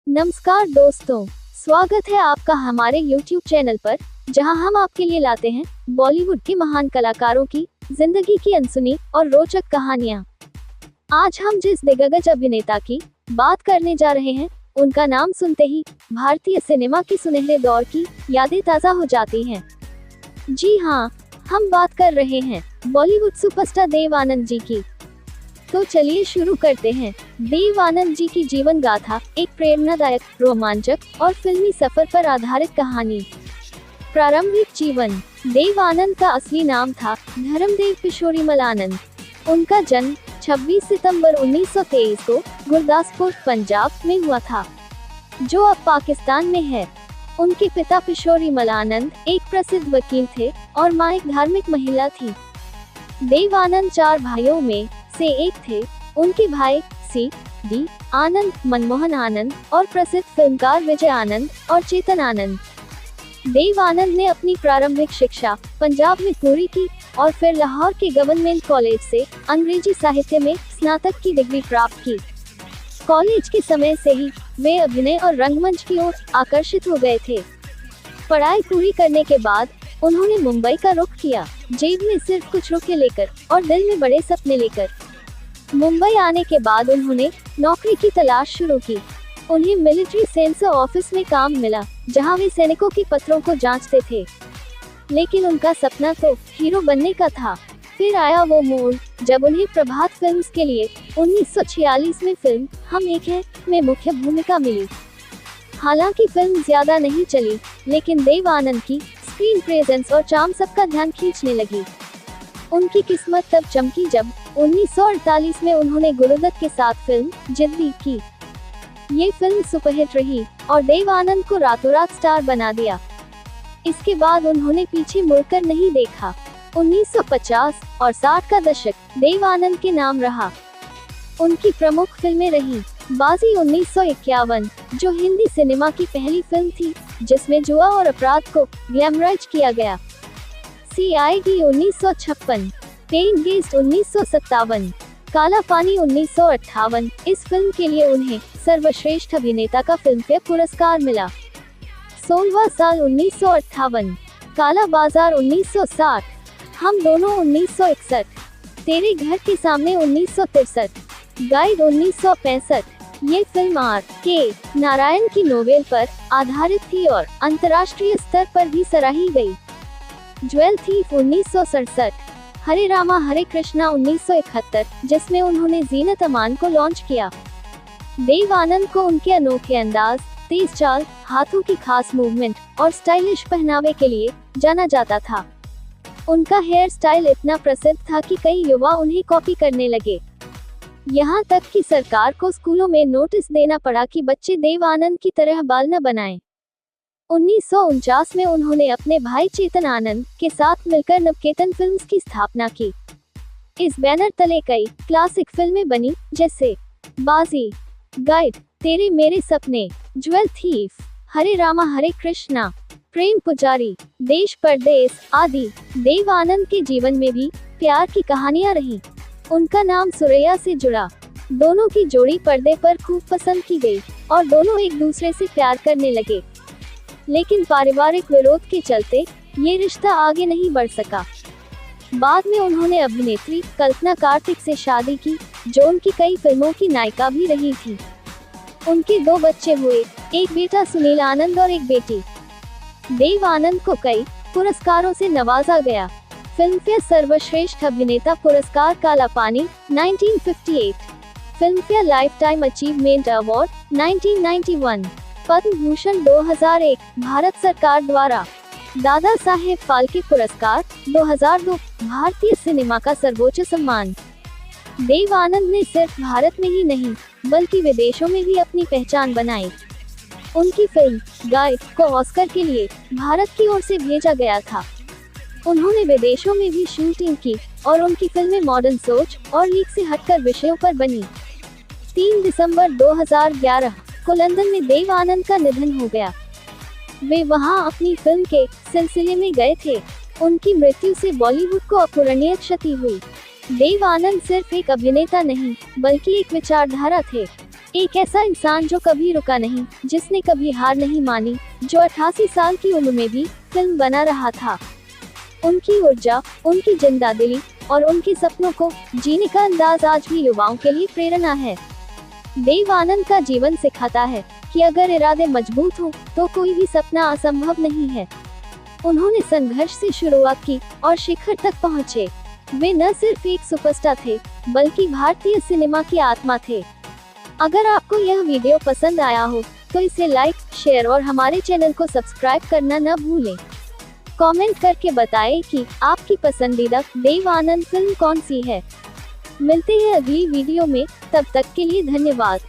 नमस्कार दोस्तों, स्वागत है आपका हमारे YouTube चैनल पर, जहां हम आपके लिए लाते हैं बॉलीवुड के महान कलाकारों की जिंदगी की अनसुनी और रोचक कहानियां। आज हम जिस दिग्गज अभिनेता की बात करने जा रहे हैं, उनका नाम सुनते ही भारतीय सिनेमा के सुनहरे दौर की यादें ताज़ा हो जाती हैं। जी हाँ, हम बात कर रहे हैं बॉलीवुड सुपरस्टार देव आनंद जी की। तो चलिए शुरू करते हैं। देव आनंद जी की जीवन गाथा एक प्रेरणादायक, रोमांचक और फिल्मी सफर पर आधारित कहानी। प्रारंभिक जीवन। देव आनंद का असली नाम था धर्मदेव किशोरीमल आनंद। उनका जन्म 26 सितंबर 1923 को गुरदासपुर, पंजाब में हुआ था, जो अब पाकिस्तान में है। उनके पिता किशोरीमल आनंद एक प्रसिद्ध वकील थे और मां एक धार्मिक महिला थी। देव आनंद 4 भाइयों में से एक थे। उनके भाई सी.डी. आनंद, मनमोहन आनंद और प्रसिद्ध फिल्मकार विजय आनंद और चेतन आनंद। देव आनंद ने अपनी प्रारंभिक शिक्षा पंजाब में पूरी की और फिर लाहौर के गवर्नमेंट कॉलेज से अंग्रेजी साहित्य में स्नातक की डिग्री प्राप्त की। कॉलेज के समय से ही वे अभिनय और रंगमंच की ओर आकर्षित हो गए थे। पढ़ाई पूरी करने के बाद उन्होंने मुंबई का रुख किया, जेब में सिर्फ कुछ रुपये लेकर और दिल में बड़े सपने लेकर। मुंबई आने के बाद उन्होंने नौकरी की तलाश शुरू की। उन्हें मिलिट्री सेंसर ऑफिस में काम मिला, जहां वे सैनिकों के पत्रों को जांचते थे। लेकिन उनका सपना तो हीरो बनने का था। फिर आया वो मोड़ जब उन्हें प्रभात फिल्म्स के लिए 1946 में फिल्म हम एक हैं में मुख्य भूमिका मिली। हालांकि फिल्म ज्यादा नहीं चली, लेकिन देव आनंद की स्क्रीन प्रेजेंस और चार्म सबका ध्यान खींचने लगी। उनकी किस्मत तब चमकी जब 1948 में उन्होंने गुरुदत्त के साथ फिल्म जिद्दी की। ये फिल्म सुपरहिट रही और देव आनंद को रातों रात स्टार बना दिया। इसके बाद उन्होंने पीछे मुड़कर नहीं देखा। 1950 और 60 का दशक देव आनंद के नाम रहा। उनकी प्रमुख फिल्में रही बाजी 1951, जो हिंदी सिनेमा की पहली फिल्म थी जिसमें जुआ और अपराध को ग्लैमराइज किया गया। CID 1956, पेइंग गेस्ट 1957, काला पानी 1958। इस फिल्म के लिए उन्हें सर्वश्रेष्ठ अभिनेता का फिल्मफेयर पुरस्कार मिला। 16वां साल 1958, काला बाजार 1960, हम दोनों 1961, तेरे घर के सामने 1963, गाइड 1965। ये फिल्म R.K. नारायण की नोवेल पर आधारित थी और अंतर्राष्ट्रीय स्तर पर भी सराही गई। ज्वेल थीफ 1967, हरे रामा हरे कृष्णा 1971, जिसमें उन्होंने जीनत अमान को लॉन्च किया। देव आनंद को उनके अनोखे अंदाज, तेज चाल, हाथों की खास मूवमेंट और स्टाइलिश पहनावे के लिए जाना जाता था। उनका हेयर स्टाइल इतना प्रसिद्ध था कि कई युवा उन्हें कॉपी करने लगे। यहाँ तक कि सरकार को स्कूलों में नोटिस देना पड़ा कि बच्चे देव आनंद की तरह बाल न बनाएं। 1949 में उन्होंने अपने भाई चेतन आनंद के साथ मिलकर नवकेतन फिल्म्स की स्थापना की। इस बैनर तले कई क्लासिक फिल्में बनी, जैसे बाजी, गाइड, तेरे मेरे सपने, ज्वेल थीफ, हरे रामा हरे कृष्णा, प्रेम पुजारी, देश परदेश आदि। देव आनंद के जीवन में भी प्यार की कहानियां रही। उनका नाम सुरैया से जुड़ा। दोनों की जोड़ी पर्दे पर खूब पसंद की गई और दोनों एक दूसरे से प्यार करने लगे। लेकिन पारिवारिक विरोध के चलते ये रिश्ता आगे नहीं बढ़ सका। बाद में उन्होंने अभिनेत्री कल्पना कार्तिक से शादी की, जो उनकी कई फिल्मों की नायिका भी रही थी। उनके 2 बच्चे हुए, एक बेटा सुनील आनंद और एक बेटी। देव आनंद को कई पुरस्कारों से नवाजा गया। फिल्मफेयर सर्वश्रेष्ठ अभिनेता पुरस्कार काला पानी 1958, Filmfare life time achievement award 1991, Padma Bhushan 2001 Bharat सरकार द्वारा, दादा साहेब फाल्के पुरस्कार 2002 भारतीय सिनेमा का सर्वोच्च सम्मान। देव आनंद ने सिर्फ भारत में ही नहीं बल्कि विदेशों में भी अपनी पहचान बनाई। उनकी फिल्म गाइड को ऑस्कर के लिए भारत की ओर से भेजा गया था। उन्होंने विदेशों में भी शूटिंग की और उनकी फिल्में मॉडर्न सोच और लीक से हटकर विषयों पर बनी। 3 दिसंबर 2011 को लंदन में देव आनंद का निधन हो गया। वे वहां अपनी फिल्म के सिलसिले में गए थे। उनकी मृत्यु से बॉलीवुड को अपूरणीय क्षति हुई। देव आनंद सिर्फ एक अभिनेता नहीं बल्कि एक विचारधारा थे। एक ऐसा इंसान जो कभी रुका नहीं, जिसने कभी हार नहीं मानी, जो 88 साल की उम्र में भी फिल्म बना रहा था। उनकी ऊर्जा, उनकी जिंदा दिली और उनके सपनों को जीने का अंदाज आज भी युवाओं के लिए प्रेरणा है। देव आनंद का जीवन सिखाता है कि अगर इरादे मजबूत हों, तो कोई भी सपना असंभव नहीं है। उन्होंने संघर्ष से शुरुआत की और शिखर तक पहुँचे। वे न सिर्फ एक सुपरस्टार थे, बल्कि भारतीय सिनेमा की आत्मा थे। अगर आपको यह वीडियो पसंद आया हो, तो इसे लाइक, शेयर और हमारे चैनल को सब्सक्राइब करना न भूलें। कमेंट करके बताएं कि आपकी पसंदीदा देव आनंद फिल्म कौन सी है। मिलते हैं अगली वीडियो में, तब तक के लिए धन्यवाद।